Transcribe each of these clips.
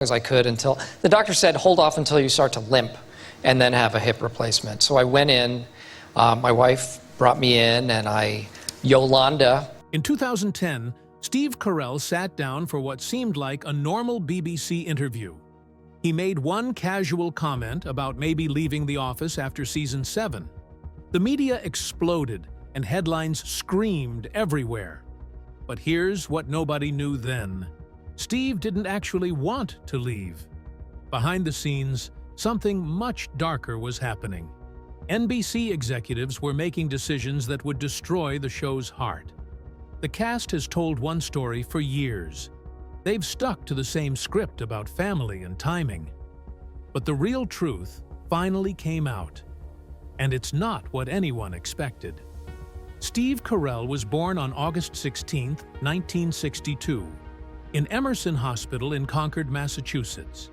as I could until the doctor said, hold off until you start to limp and then have a hip replacement. So I went in, my wife brought me in, and Yolanda. In 2010, Steve Carell sat down for what seemed like a normal BBC interview. He made one casual comment about maybe leaving The Office after season 7. The media exploded, and headlines screamed everywhere. But here's what nobody knew then. Steve didn't actually want to leave. Behind the scenes, something much darker was happening. NBC executives were making decisions that would destroy the show's heart. The cast has told one story for years. They've stuck to the same script about family and timing. But the real truth finally came out. And it's not what anyone expected. Steve Carell was born on August 16, 1962, in Emerson Hospital in Concord, Massachusetts.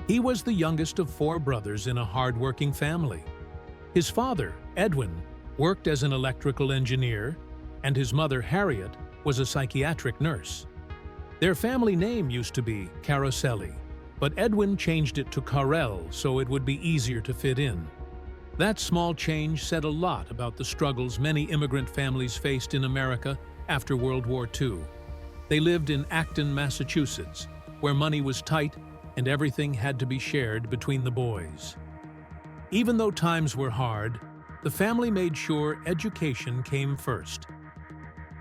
He was the youngest of 4 brothers in a hard-working family. His father, Edwin, worked as an electrical engineer, and his mother, Harriet, was a psychiatric nurse. Their family name used to be Carosselli, but Edwin changed it to Carell so it would be easier to fit in. That small change said a lot about the struggles many immigrant families faced in America after World War II. They lived in Acton, Massachusetts, where money was tight and everything had to be shared between the boys. Even though times were hard, the family made sure education came first.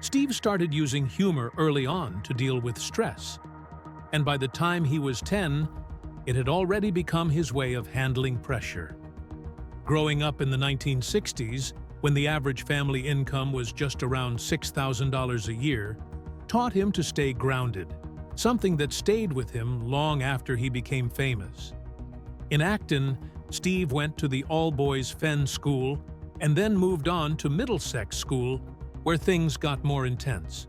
Steve started using humor early on to deal with stress, and by the time he was 10, it had already become his way of handling pressure. Growing up in the 1960s, when the average family income was just around $6,000 a year, taught him to stay grounded, something that stayed with him long after he became famous. In Acton, Steve went to the all-boys Fenn School and then moved on to Middlesex School, where things got more intense.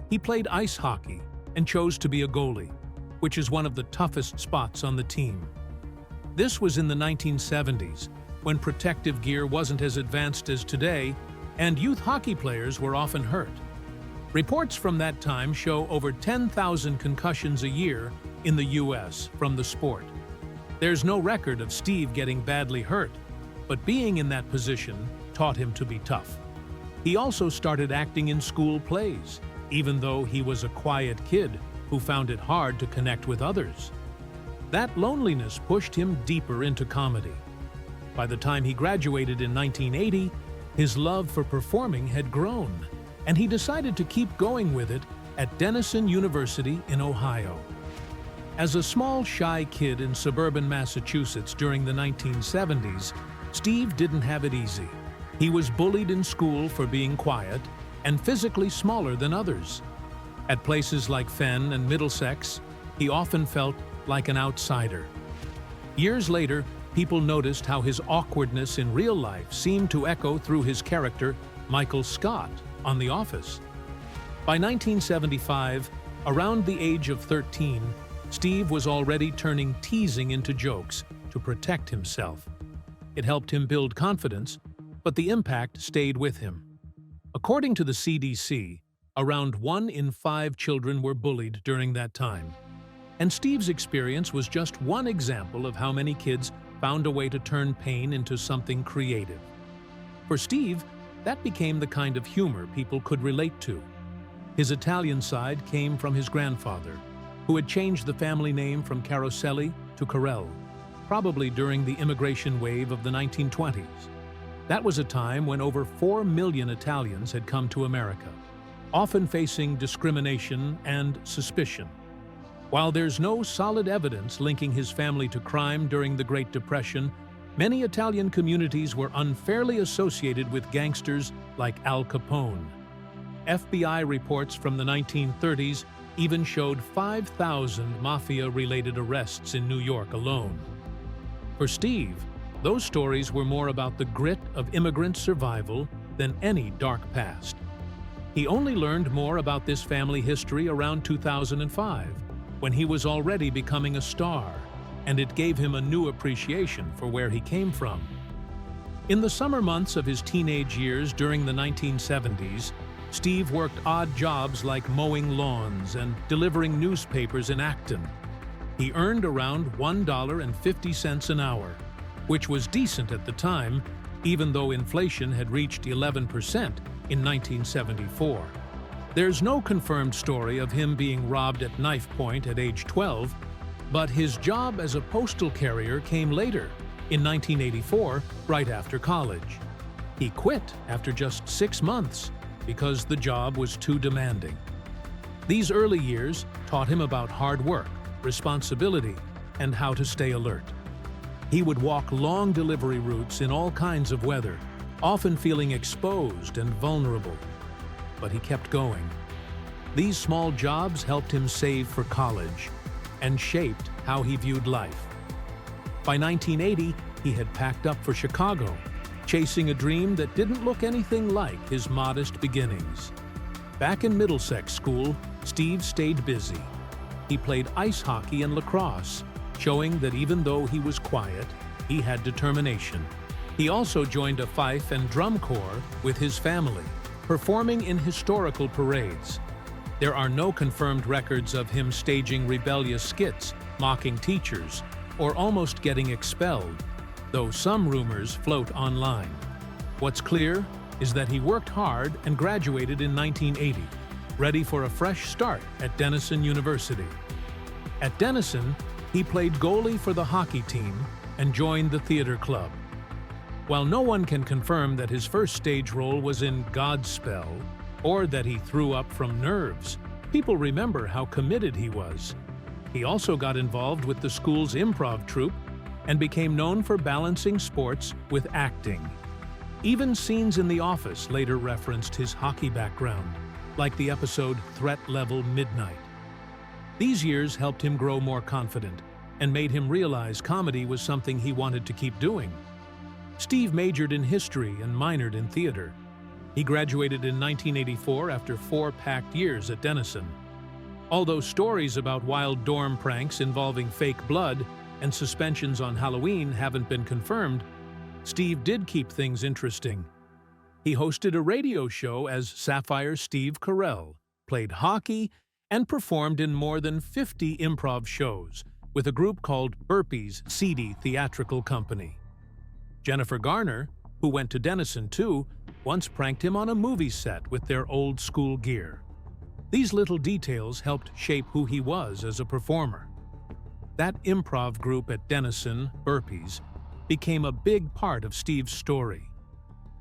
He played ice hockey and chose to be a goalie, which is one of the toughest spots on the team. This was in the 1970s, when protective gear wasn't as advanced as today, and youth hockey players were often hurt. Reports from that time show over 10,000 concussions a year in the U.S. from the sport. There's no record of Steve getting badly hurt, but being in that position taught him to be tough. He also started acting in school plays, even though he was a quiet kid who found it hard to connect with others. That loneliness pushed him deeper into comedy. By the time he graduated in 1980, his love for performing had grown, and he decided to keep going with it at Denison University in Ohio. As a small, shy kid in suburban Massachusetts during the 1970s, Steve didn't have it easy. He was bullied in school for being quiet and physically smaller than others. At places like Fenn and Middlesex, he often felt like an outsider. Years later, people noticed how his awkwardness in real life seemed to echo through his character, Michael Scott, on The Office. By 1975, around the age of 13, Steve was already turning teasing into jokes to protect himself. It helped him build confidence, but the impact stayed with him. According to the CDC, around 1 in 5 children were bullied during that time. And Steve's experience was just one example of how many kids found a way to turn pain into something creative. For Steve, that became the kind of humor people could relate to. His Italian side came from his grandfather, who had changed the family name from Carosselli to Carell, probably during the immigration wave of the 1920s. That was a time when over 4 million Italians had come to America, often facing discrimination and suspicion. While there's no solid evidence linking his family to crime during the Great Depression, many Italian communities were unfairly associated with gangsters like Al Capone. FBI reports from the 1930s even showed 5,000 mafia-related arrests in New York alone. For Steve, those stories were more about the grit of immigrant survival than any dark past. He only learned more about this family history around 2005, when he was already becoming a star, and it gave him a new appreciation for where he came from. In the summer months of his teenage years during the 1970s, Steve worked odd jobs like mowing lawns and delivering newspapers in Acton. He earned around $1.50 an hour, which was decent at the time, even though inflation had reached 11% in 1974. There's no confirmed story of him being robbed at knife point at age 12, but his job as a postal carrier came later, in 1984, right after college. He quit after just 6 months because the job was too demanding. These early years taught him about hard work, responsibility, and how to stay alert. He would walk long delivery routes in all kinds of weather, often feeling exposed and vulnerable. But he kept going. These small jobs helped him save for college and shaped how he viewed life. By 1980, he had packed up for Chicago, chasing a dream that didn't look anything like his modest beginnings. Back in Middlesex School, Steve stayed busy. He played ice hockey and lacrosse, showing that even though he was quiet, he had determination. He also joined a fife and drum corps with his family, performing in historical parades. There are no confirmed records of him staging rebellious skits, mocking teachers, or almost getting expelled, though some rumors float online. What's clear is that he worked hard and graduated in 1980, ready for a fresh start at Denison University. At Denison, he played goalie for the hockey team and joined the theater club. While no one can confirm that his first stage role was in Godspell or that he threw up from nerves, people remember how committed he was. He also got involved with the school's improv troupe and became known for balancing sports with acting. Even scenes in The Office later referenced his hockey background, like the episode Threat Level Midnight. These years helped him grow more confident and made him realize comedy was something he wanted to keep doing. Steve majored in history and minored in theater. He graduated in 1984 after 4 packed years at Denison. Although stories about wild dorm pranks involving fake blood and suspensions on Halloween haven't been confirmed, Steve did keep things interesting. He hosted a radio show as Sapphire Steve Carell, played hockey, and performed in more than 50 improv shows with a group called Burpee's Seedy Theatrical Company. Jennifer Garner, who went to Denison too, once pranked him on a movie set with their old school gear. These little details helped shape who he was as a performer. That improv group at Denison, Burpee's, became a big part of Steve's story.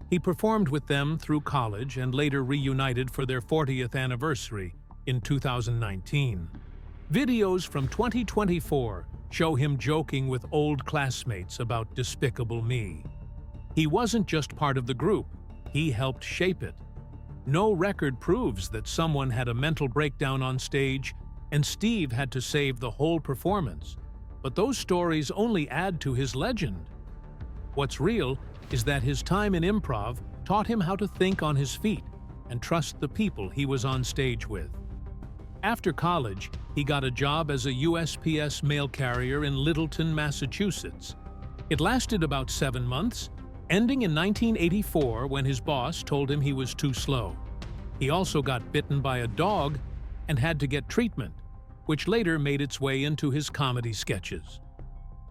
He performed with them through college and later reunited for their 40th anniversary in 2019. Videos from 2024 show him joking with old classmates about Despicable Me. He wasn't just part of the group, he helped shape it. No record proves that someone had a mental breakdown on stage and Steve had to save the whole performance. But those stories only add to his legend. What's real is that his time in improv taught him how to think on his feet and trust the people he was on stage with. After college, he got a job as a USPS mail carrier in Littleton, Massachusetts. It lasted about 7 months, ending in 1984 when his boss told him he was too slow. He also got bitten by a dog and had to get treatment, which later made its way into his comedy sketches.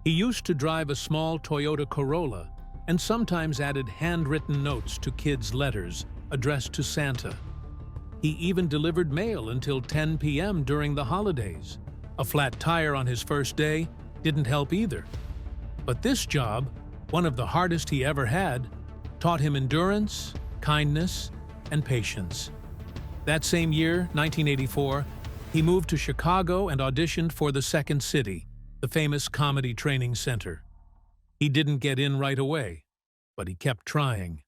He used to drive a small Toyota Corolla and sometimes added handwritten notes to kids' letters addressed to Santa. He even delivered mail until 10 p.m. during the holidays. A flat tire on his first day didn't help either. But this job, one of the hardest he ever had, taught him endurance, kindness, and patience. That same year, 1984, he moved to Chicago and auditioned for the Second City, the famous comedy training center. He didn't get in right away, but he kept trying.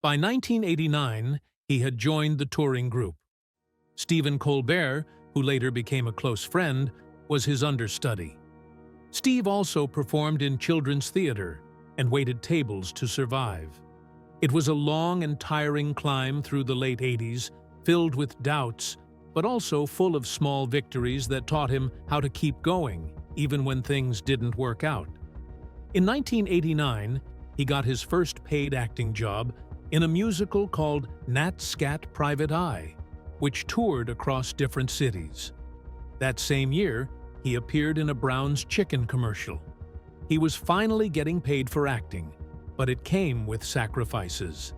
By 1989, he had joined the touring group. Stephen Colbert, who later became a close friend, was his understudy. Steve also performed in children's theater and waited tables to survive. It was a long and tiring climb through the late 80s, filled with doubts, but also full of small victories that taught him how to keep going, even when things didn't work out. In 1989, he got his first paid acting job in a musical called Nat Scat Private Eye, which toured across different cities. That same year, he appeared in a Brown's Chicken commercial. He was finally getting paid for acting, but it came with sacrifices.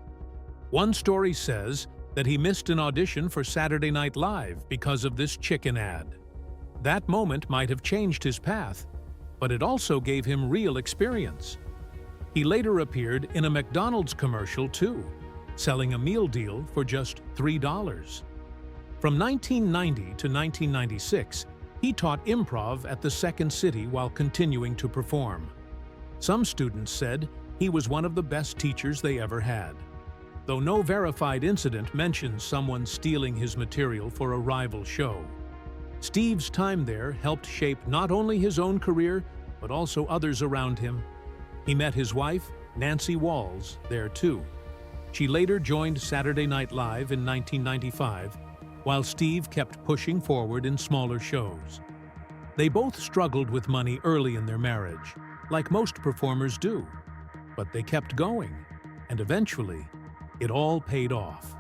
One story says that he missed an audition for Saturday Night Live because of this chicken ad. That moment might have changed his path, but it also gave him real experience. He later appeared in a McDonald's commercial too, selling a meal deal for just $3. From 1990 to 1996, he taught improv at the Second City while continuing to perform. Some students said he was one of the best teachers they ever had, though no verified incident mentions someone stealing his material for a rival show. Steve's time there helped shape not only his own career, but also others around him. He met his wife, Nancy Walls, there too. She later joined Saturday Night Live in 1995, while Steve kept pushing forward in smaller shows. They both struggled with money early in their marriage, like most performers do, but they kept going, and eventually, it all paid off.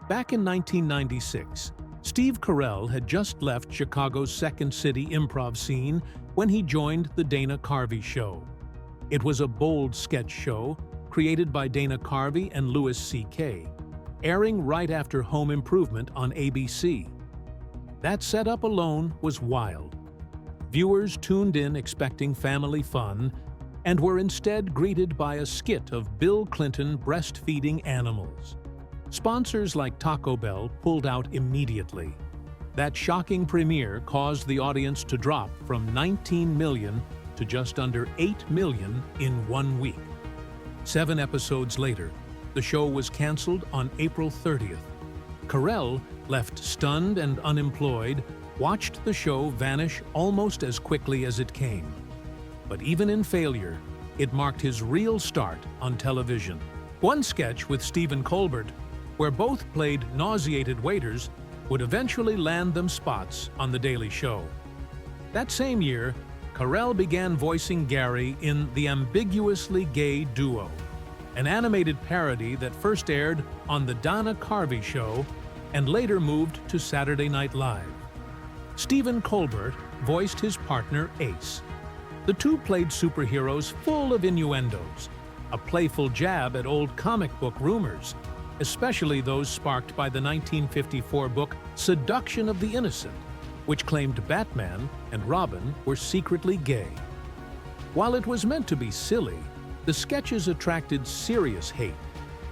Back in 1996, Steve Carell had just left Chicago's Second City improv scene when he joined the Dana Carvey Show. It was a bold sketch show created by Dana Carvey and Louis C.K., airing right after Home Improvement on ABC. That setup alone was wild. Viewers tuned in expecting family fun and were instead greeted by a skit of Bill Clinton breastfeeding animals. Sponsors like Taco Bell pulled out immediately. That shocking premiere caused the audience to drop from 19 million to just under 8 million in 1 week. 7 episodes later, the show was canceled on April 30th. Carell, left stunned and unemployed, watched the show vanish almost as quickly as it came. But even in failure, it marked his real start on television. One sketch with Stephen Colbert, where both played nauseated waiters, would eventually land them spots on The Daily Show. That same year, Carell began voicing Gary in The Ambiguously Gay Duo, an animated parody that first aired on The Dana Carvey Show and later moved to Saturday Night Live. Stephen Colbert voiced his partner Ace. The two played superheroes full of innuendos, a playful jab at old comic book rumors, especially those sparked by the 1954 book Seduction of the Innocent, which claimed Batman and Robin were secretly gay. While it was meant to be silly, the sketches attracted serious hate.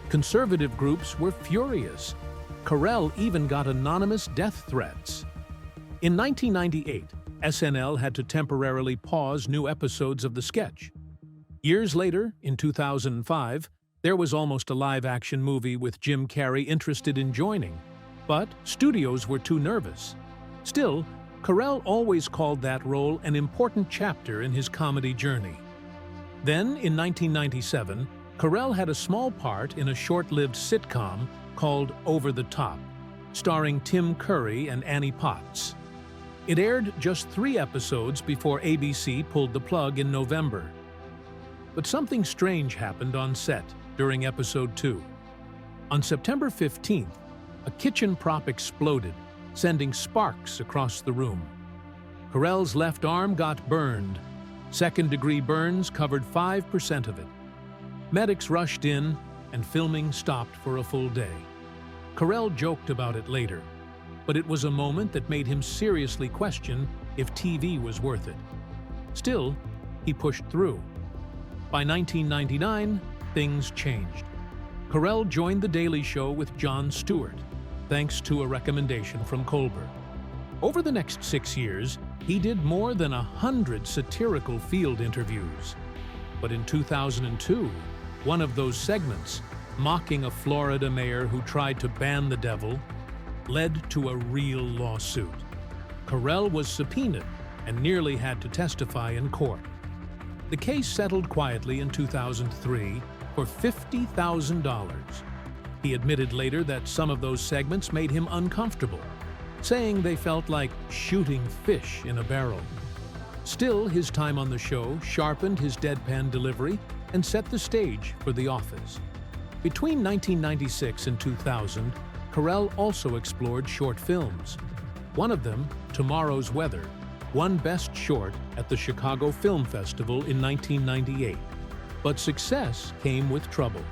Conservative groups were furious. Carell even got anonymous death threats. In 1998, SNL had to temporarily pause new episodes of the sketch. Years later, in 2005, there was almost a live-action movie with Jim Carrey interested in joining, but studios were too nervous. Still, Carell always called that role an important chapter in his comedy journey. Then, in 1997, Carell had a small part in a short-lived sitcom called Over the Top, starring Tim Curry and Annie Potts. It aired just 3 episodes before ABC pulled the plug in November. But something strange happened on set during episode 2. On September 15th, a kitchen prop exploded, sending sparks across the room. Carell's left arm got burned. Second-degree burns covered 5% of it. Medics rushed in, and filming stopped for a full day. Carell joked about it later, but it was a moment that made him seriously question if TV was worth it. Still, he pushed through. By 1999, things changed. Carell joined The Daily Show with Jon Stewart, thanks to a recommendation from Colbert. Over the next 6 years, he did more than 100 satirical field interviews. But in 2002, one of those segments, mocking a Florida mayor who tried to ban the devil, led to a real lawsuit. Carell was subpoenaed and nearly had to testify in court. The case settled quietly in 2003 for $50,000. He admitted later that some of those segments made him uncomfortable, saying they felt like shooting fish in a barrel. Still, his time on the show sharpened his deadpan delivery and set the stage for The Office. Between 1996 and 2000, Carell also explored short films. One of them, Tomorrow's Weather, won Best Short at the Chicago Film Festival in 1998. But success came with trouble.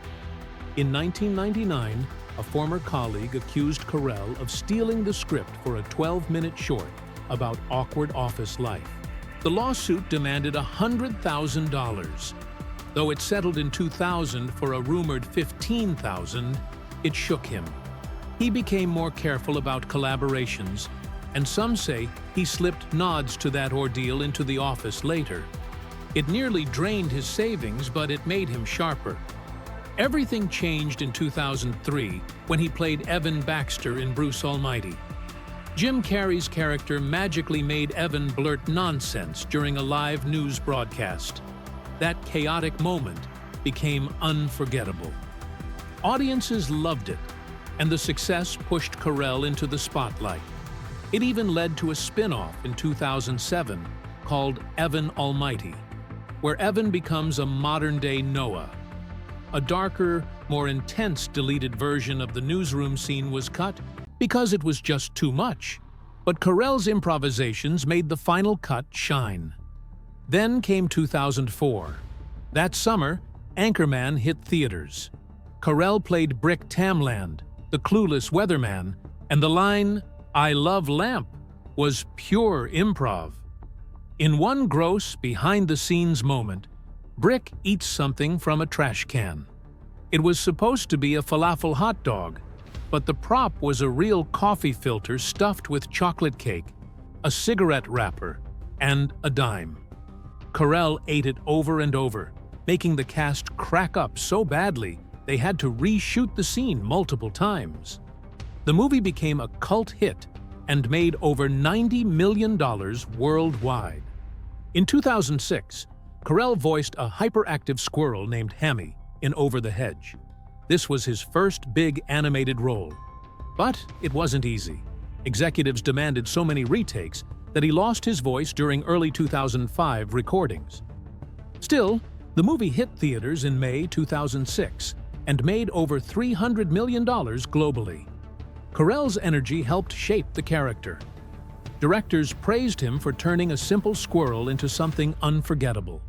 In 1999, a former colleague accused Carell of stealing the script for a 12-minute short about awkward office life. The lawsuit demanded $100,000. Though it settled in 2000 for a rumored $15,000, it shook him. He became more careful about collaborations, and some say he slipped nods to that ordeal into The Office later. It nearly drained his savings, but it made him sharper. Everything changed in 2003 when he played Evan Baxter in Bruce Almighty. Jim Carrey's character magically made Evan blurt nonsense during a live news broadcast. That chaotic moment became unforgettable. Audiences loved it, and the success pushed Carell into the spotlight. It even led to a spin-off in 2007 called Evan Almighty, where Evan becomes a modern-day Noah. A darker, more intense deleted version of the newsroom scene was cut because it was just too much, but Carell's improvisations made the final cut shine. Then came 2004. That summer, Anchorman hit theaters. Carell played Brick Tamland, the clueless weatherman, and the line, "I love lamp," was pure improv. In one gross, behind-the-scenes moment, Brick eats something from a trash can. It was supposed to be a falafel hot dog, but the prop was a real coffee filter stuffed with chocolate cake, a cigarette wrapper, and a dime. Carell ate it over and over, making the cast crack up so badly they had to reshoot the scene multiple times. The movie became a cult hit and made over $90 million worldwide. In 2006, Carell voiced a hyperactive squirrel named Hammy in Over the Hedge. This was his first big animated role. But it wasn't easy. Executives demanded so many retakes that he lost his voice during early 2005 recordings. Still, the movie hit theaters in May 2006 and made over $300 million globally. Carell's energy helped shape the character. Directors praised him for turning a simple squirrel into something unforgettable.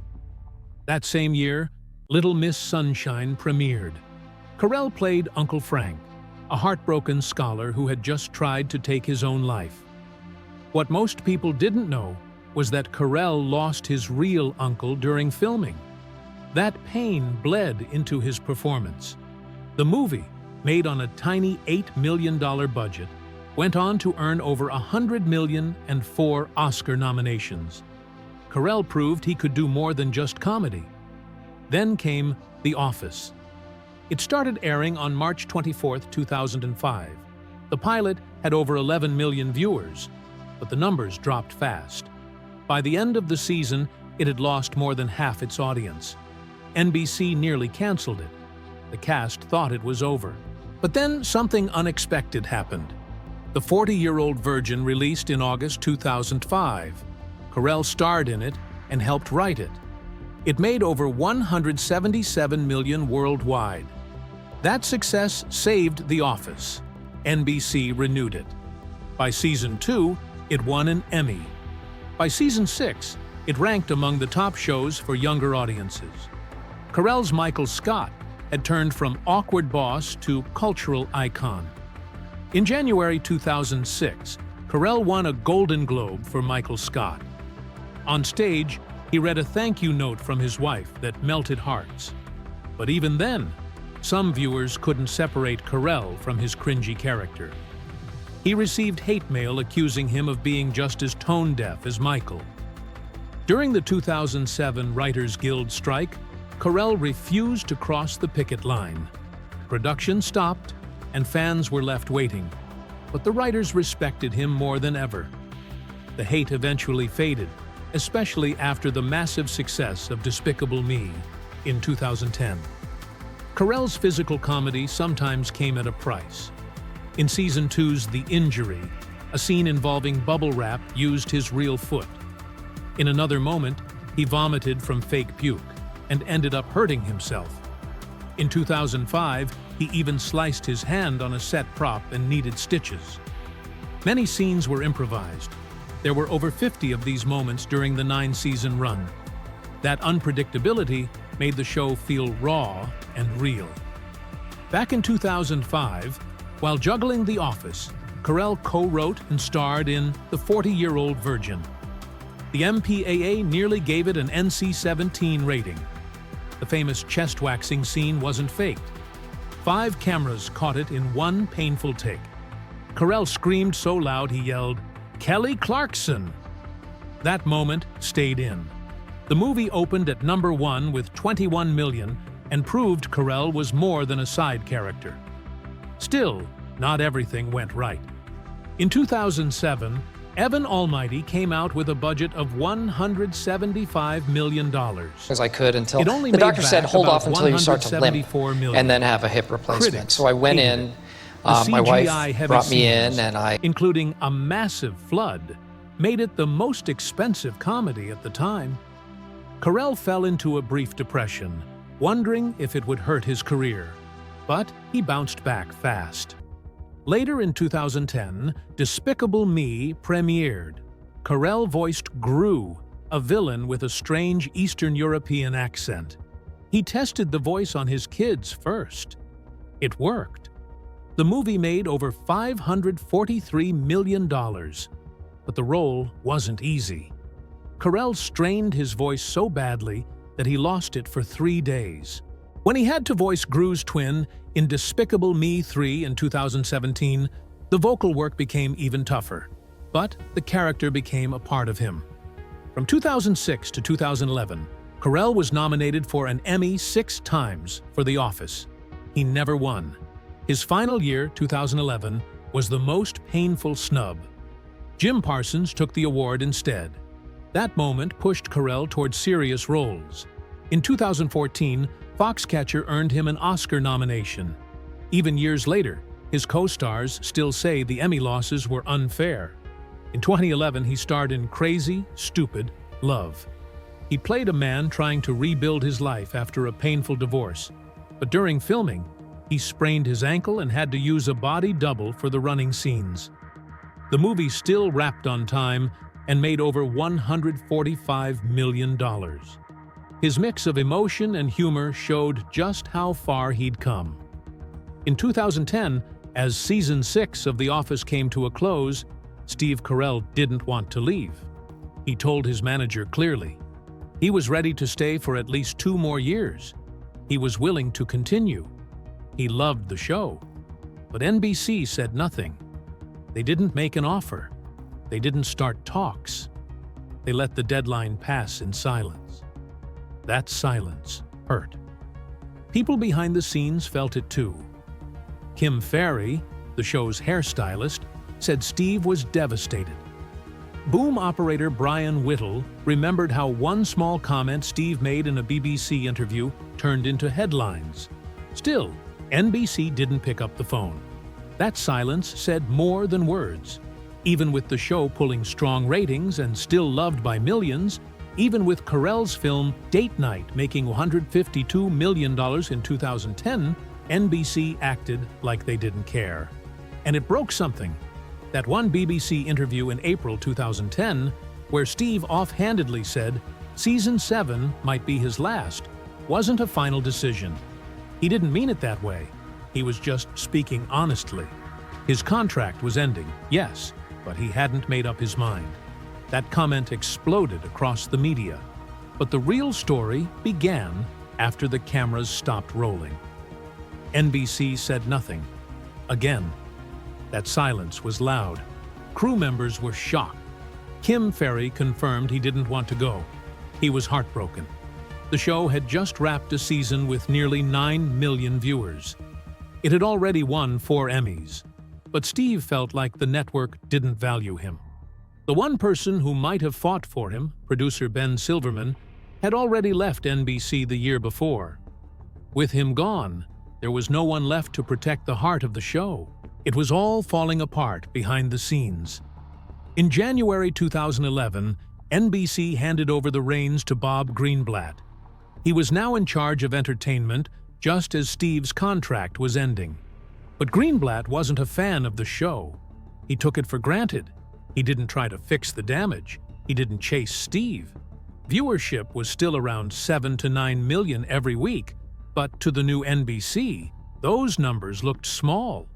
That same year, Little Miss Sunshine premiered. Carell played Uncle Frank, a heartbroken scholar who had just tried to take his own life. What most people didn't know was that Carell lost his real uncle during filming. That pain bled into his performance. The movie, made on a tiny $8 million budget, went on to earn over $100 million and 4 Oscar nominations. Carell proved he could do more than just comedy. Then came The Office. It started airing on March 24, 2005. The pilot had over 11 million viewers, but the numbers dropped fast. By the end of the season, it had lost more than half its audience. NBC nearly canceled it. The cast thought it was over. But then something unexpected happened. The 40-year-old virgin released in August 2005. Carell starred in it and helped write it. It made over $177 million worldwide. That success saved The Office. NBC renewed it. By season 2, it won an Emmy. By season 6, it ranked among the top shows for younger audiences. Carell's Michael Scott had turned from awkward boss to cultural icon. In January 2006, Carell won a Golden Globe for Michael Scott. On stage, he read a thank you note from his wife that melted hearts. But even then, some viewers couldn't separate Carell from his cringy character. He received hate mail accusing him of being just as tone-deaf as Michael. During the 2007 Writers Guild strike, Carell refused to cross the picket line. Production stopped, and fans were left waiting. But the writers respected him more than ever. The hate eventually faded, especially after the massive success of Despicable Me in 2010. Carell's physical comedy sometimes came at a price. In Season 2's The Injury, a scene involving bubble wrap used his real foot. In another moment, he vomited from fake puke and ended up hurting himself. In 2005, he even sliced his hand on a set prop and needed stitches. Many scenes were improvised, There were over 50 of these moments during the 9-season run. That unpredictability made the show feel raw and real. Back in 2005, while juggling The Office, Carell co-wrote and starred in The 40-Year-Old Virgin. The MPAA nearly gave it an NC-17 rating. The famous chest-waxing scene wasn't faked. 5 cameras caught it in one painful take. Carell screamed so loud he yelled, "Kelly Clarkson!" That moment stayed in. The movie opened at number 1 with 21 million and proved Carell was more than a side character. Still, not everything went right. In 2007, Evan Almighty came out with a budget of $175 million. As I could until It only the made doctor said, back hold about off until you start to limp $174 million. and then have a hip replacement. Critics So I went hated in, it. The my wife CGI-heavy brought me scenes, in, and I including a massive flood, made it the most expensive comedy at the time. Carell fell into a brief depression, wondering if it would hurt his career. But he bounced back fast. Later in 2010, Despicable Me premiered. Carell voiced Gru, a villain with a strange Eastern European accent. He tested the voice on his kids first. It worked. The movie made over $543 million, but the role wasn't easy. Carell strained his voice so badly that he lost it for 3 days. When he had to voice Gru's twin in Despicable Me 3 in 2017, the vocal work became even tougher, but the character became a part of him. From 2006 to 2011, Carell was nominated for an Emmy 6 times for The Office. He never won. His final year, 2011, was the most painful snub. Jim Parsons took the award instead. That moment pushed Carell toward serious roles. In 2014, Foxcatcher earned him an Oscar nomination. Even years later, his co-stars still say the Emmy losses were unfair. In 2011, he starred in Crazy, Stupid, Love. He played a man trying to rebuild his life after a painful divorce. But during filming, he sprained his ankle and had to use a body double for the running scenes. The movie still wrapped on time and made over $145 million. His mix of emotion and humor showed just how far he'd come. In 2010, as Season 6 of The Office came to a close, Steve Carell didn't want to leave. He told his manager clearly. He was ready to stay for at least 2 more years. He was willing to continue. He loved the show. But NBC said nothing. They didn't make an offer. They didn't start talks. They let the deadline pass in silence. That silence hurt. People behind the scenes felt it too. Kim Ferry, the show's hairstylist, said Steve was devastated. Boom operator Brian Whittle remembered how one small comment Steve made in a BBC interview turned into headlines. Still, NBC didn't pick up the phone. That silence said more than words. Even with the show pulling strong ratings and still loved by millions, even with Carell's film Date Night making $152 million in 2010, NBC acted like they didn't care. And it broke something. That one BBC interview in April 2010, where Steve offhandedly said Season 7 might be his last, wasn't a final decision. He didn't mean it that way. He was just speaking honestly. His contract was ending, yes, but he hadn't made up his mind. That comment exploded across the media. But the real story began after the cameras stopped rolling. NBC said nothing. Again, that silence was loud. Crew members were shocked. Kim Ferry confirmed he didn't want to go. He was heartbroken. The show had just wrapped a season with nearly 9 million viewers. It had already won 4 Emmys. But Steve felt like the network didn't value him. The one person who might have fought for him, producer Ben Silverman, had already left NBC the year before. With him gone, there was no one left to protect the heart of the show. It was all falling apart behind the scenes. In January 2011, NBC handed over the reins to Bob Greenblatt. He was now in charge of entertainment, just as Steve's contract was ending. But Greenblatt wasn't a fan of the show. He took it for granted. He didn't try to fix the damage. He didn't chase Steve. Viewership was still around 7 to 9 million every week, but to the new NBC, those numbers looked small.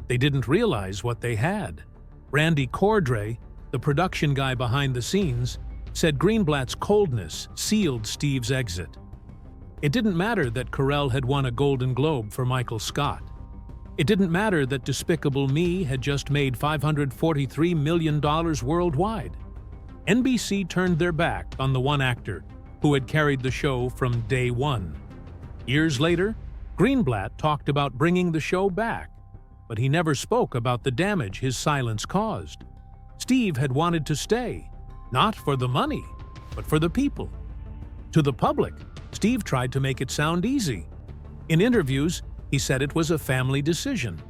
They didn't realize what they had. Randy Cordray, the production guy behind the scenes, said Greenblatt's coldness sealed Steve's exit. It didn't matter that Carell had won a Golden Globe for Michael Scott. It didn't matter that Despicable Me had just made $543 million worldwide. NBC turned their back on the one actor who had carried the show from day one. Years later, Greenblatt talked about bringing the show back, but he never spoke about the damage his silence caused. Steve had wanted to stay, not for the money, but for the people. To the public, Steve tried to make it sound easy. In interviews, he said it was a family decision.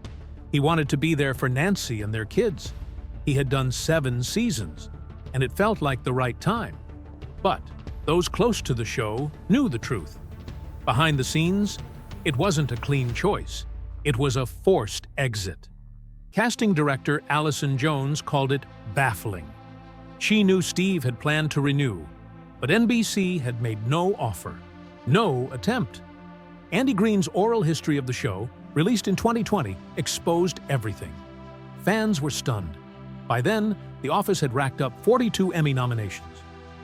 He wanted to be there for Nancy and their kids. He had done 7 seasons, and it felt like the right time. But those close to the show knew the truth. Behind the scenes, it wasn't a clean choice. It was a forced exit. Casting director Allison Jones called it baffling. She knew Steve had planned to renew, but NBC had made no offer, no attempt. Andy Green's oral history of the show, released in 2020, exposed everything. Fans were stunned. By then, The Office had racked up 42 Emmy nominations.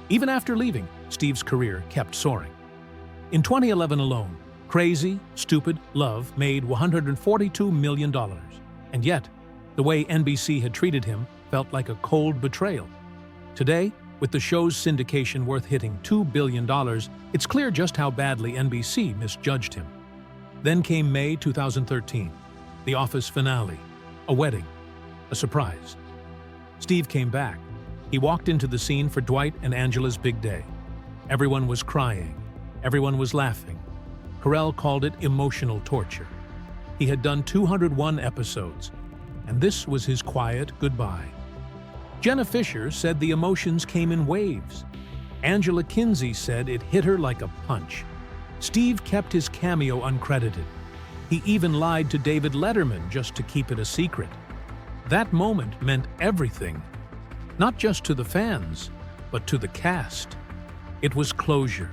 Even after leaving, Steve's career kept soaring. In 2011 alone, Crazy, Stupid, Love made $142 million. And yet, the way NBC had treated him felt like a cold betrayal. Today, with the show's syndication worth hitting $2 billion, it's clear just how badly NBC misjudged him. Then came May 2013, The Office finale, a wedding, a surprise. Steve came back. He walked into the scene for Dwight and Angela's big day. Everyone was crying. Everyone was laughing. Carell called it emotional torture. He had done 201 episodes, and this was his quiet goodbye. Jenna Fisher said the emotions came in waves. Angela Kinsey said it hit her like a punch. Steve kept his cameo uncredited. He even lied to David Letterman just to keep it a secret. That moment meant everything, not just to the fans, but to the cast. It was closure.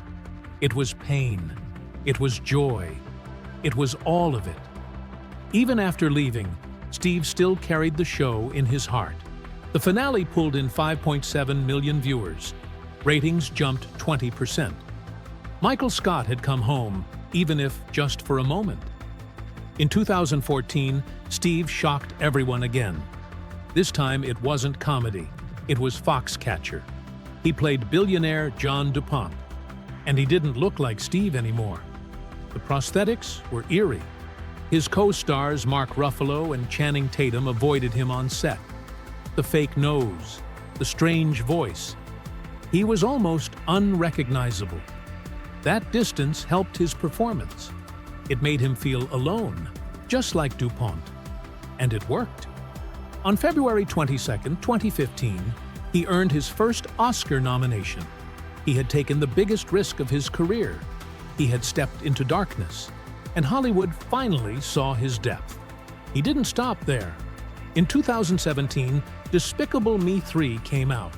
It was pain. It was joy. It was all of it. Even after leaving, Steve still carried the show in his heart. The finale pulled in 5.7 million viewers. Ratings jumped 20%. Michael Scott had come home, even if just for a moment. In 2014, Steve shocked everyone again. This time it wasn't comedy, it was Foxcatcher. He played billionaire John DuPont, and he didn't look like Steve anymore. The prosthetics were eerie. His co-stars Mark Ruffalo and Channing Tatum avoided him on set. The fake nose, the strange voice. He was almost unrecognizable. That distance helped his performance. It made him feel alone, just like DuPont. And it worked. On February 22, 2015, he earned his first Oscar nomination. He had taken the biggest risk of his career. He had stepped into darkness, and Hollywood finally saw his depth. He didn't stop there. In 2017, Despicable Me 3 came out.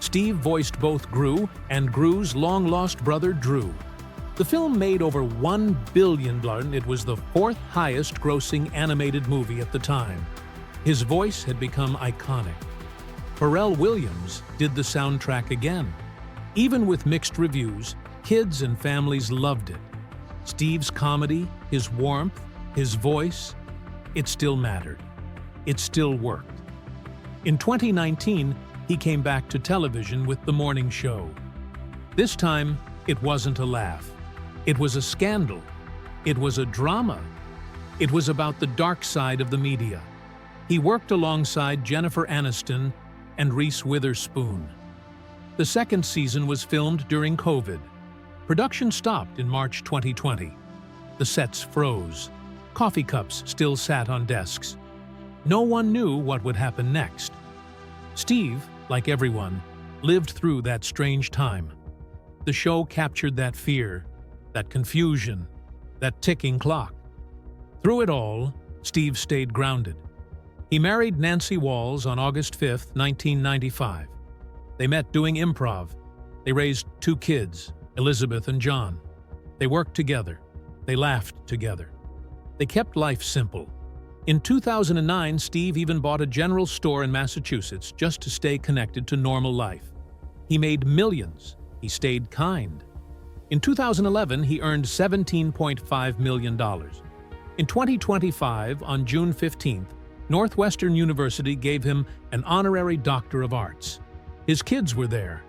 Steve voiced both Gru and Gru's long-lost brother Drew. The film made over $1 billion. It was the 4th highest-grossing animated movie at the time. His voice had become iconic. Pharrell Williams did the soundtrack again. Even with mixed reviews, kids and families loved it. Steve's comedy, his warmth, his voice, it still mattered. It still worked. In 2019, he came back to television with The Morning Show. This time, it wasn't a laugh. It was a scandal. It was a drama. It was about the dark side of the media. He worked alongside Jennifer Aniston and Reese Witherspoon. The second season was filmed during COVID. Production stopped in March 2020. The sets froze. Coffee cups still sat on desks. No one knew what would happen next. Steve, like everyone, lived through that strange time. The show captured that fear, that confusion, that ticking clock. Through it all, Steve stayed grounded. He married Nancy Walls on August 5, 1995. They met doing improv. They raised 2 kids, Elizabeth and John. They worked together. They laughed together. They kept life simple. In 2009, Steve even bought a general store in Massachusetts just to stay connected to normal life. He made millions. He stayed kind. In 2011, he earned $17.5 million. In 2025, on June 15th, Northwestern University gave him an honorary Doctor of Arts. His kids were there.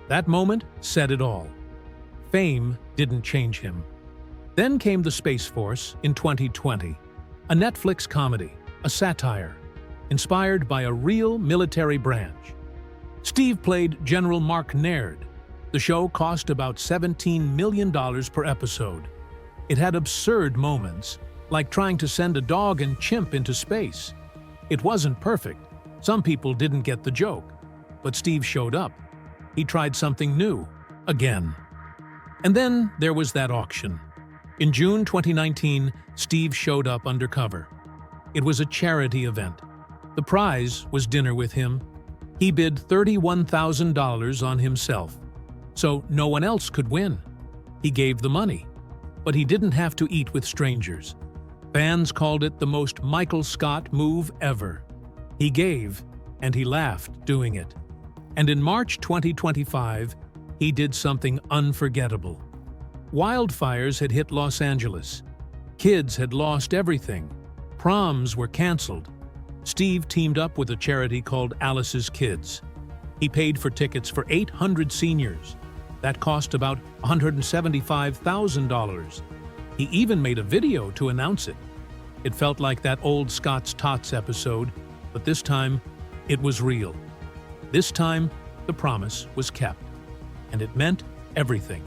That moment said it all. Fame didn't change him. Then came the Space Force in 2020, a Netflix comedy, a satire, inspired by a real military branch. Steve played General Mark Naird. The show cost about $17 million per episode. It had absurd moments, like trying to send a dog and chimp into space. It wasn't perfect. Some people didn't get the joke. But Steve showed up. He tried something new, again. And then there was that auction. In June 2019, Steve showed up undercover. It was a charity event. The prize was dinner with him. He bid $31,000 on himself, so no one else could win. He gave the money, but he didn't have to eat with strangers. Fans called it the most Michael Scott move ever. He gave, and he laughed doing it. And in March 2025, he did something unforgettable. Wildfires had hit Los Angeles. Kids had lost everything. Proms were canceled. Steve teamed up with a charity called Alice's Kids. He paid for tickets for 800 seniors. That cost about $175,000. He even made a video to announce it. It felt like that old Scott's Tots episode, but this time, it was real. This time, the promise was kept, and it meant everything.